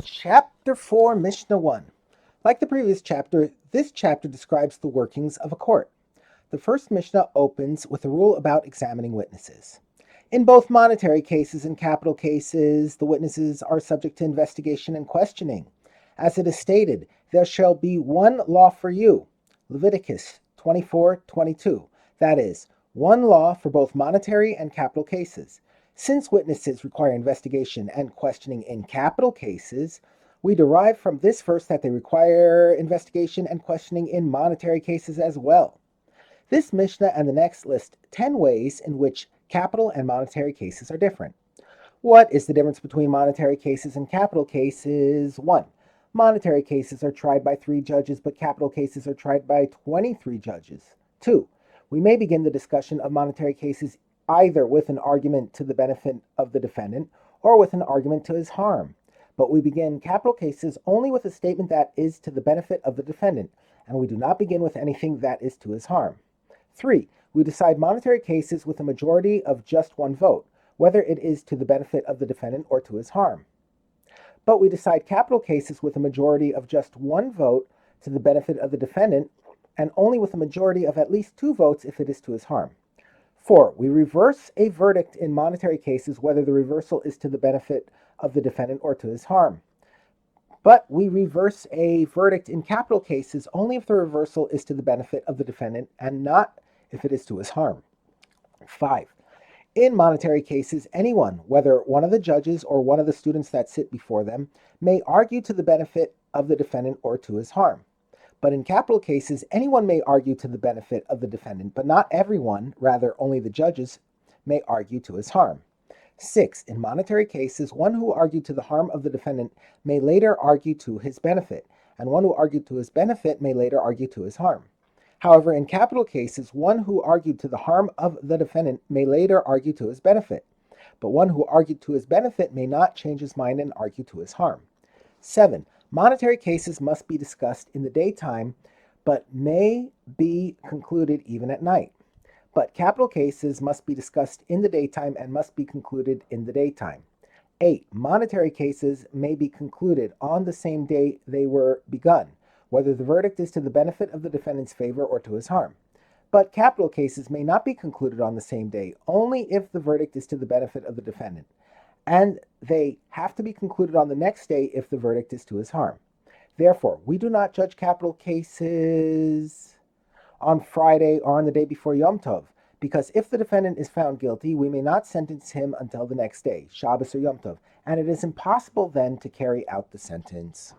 Chapter 4, Mishnah 1. Like the previous chapter, this chapter describes the workings of a court. The first Mishnah opens with a rule about examining witnesses. In both monetary cases and capital cases, the witnesses are subject to investigation and questioning. As it is stated, there shall be one law for you. Leviticus 24:22. That is, one law for both monetary and capital cases. Since witnesses require investigation and questioning in capital cases, we derive from this verse that they require investigation and questioning in monetary cases as well. This Mishnah and the next list 10 ways in which capital and monetary cases are different. What is the difference between monetary cases and capital cases? 1. Monetary cases are tried by 3 judges, but capital cases are tried by 23 judges. 2. We may begin the discussion of monetary cases either with an argument to the benefit of the defendant or with an argument to his harm. But we begin capital cases only with a statement that is to the benefit of the defendant, and we do not begin with anything that is to his harm. 3. We decide monetary cases with a majority of just one vote, whether it is to the benefit of the defendant or to his harm. But we decide capital cases with a majority of just one vote to the benefit of the defendant, and only with a majority of at least 2 votes if it is to his harm. 4. We reverse a verdict in monetary cases whether the reversal is to the benefit of the defendant or to his harm. But we reverse a verdict in capital cases only if the reversal is to the benefit of the defendant and not if it is to his harm. 5. In monetary cases, anyone, whether one of the judges or one of the students that sit before them, may argue to the benefit of the defendant or to his harm. But in capital cases, anyone may argue to the benefit of the defendant, but not everyone, rather only the judges, may argue to his harm. 6. In monetary cases, one who argued to the harm of the defendant may later argue to his benefit, and one who argued to his benefit may later argue to his harm. However, in capital cases, one who argued to the harm of the defendant may later argue to his benefit, but one who argued to his benefit may not change his mind and argue to his harm. 7. Monetary cases must be discussed in the daytime, but may be concluded even at night. But capital cases must be discussed in the daytime and must be concluded in the daytime. 8. Monetary cases may be concluded on the same day they were begun, whether the verdict is to the benefit of the defendant's favor or to his harm. But capital cases may not be concluded on the same day, only if the verdict is to the benefit of the defendant, and they have to be concluded on the next day if the verdict is to his harm. Therefore, we do not judge capital cases on Friday or on the day before Yom Tov, because if the defendant is found guilty, we may not sentence him until the next day, Shabbos or Yom Tov, and it is impossible then to carry out the sentence.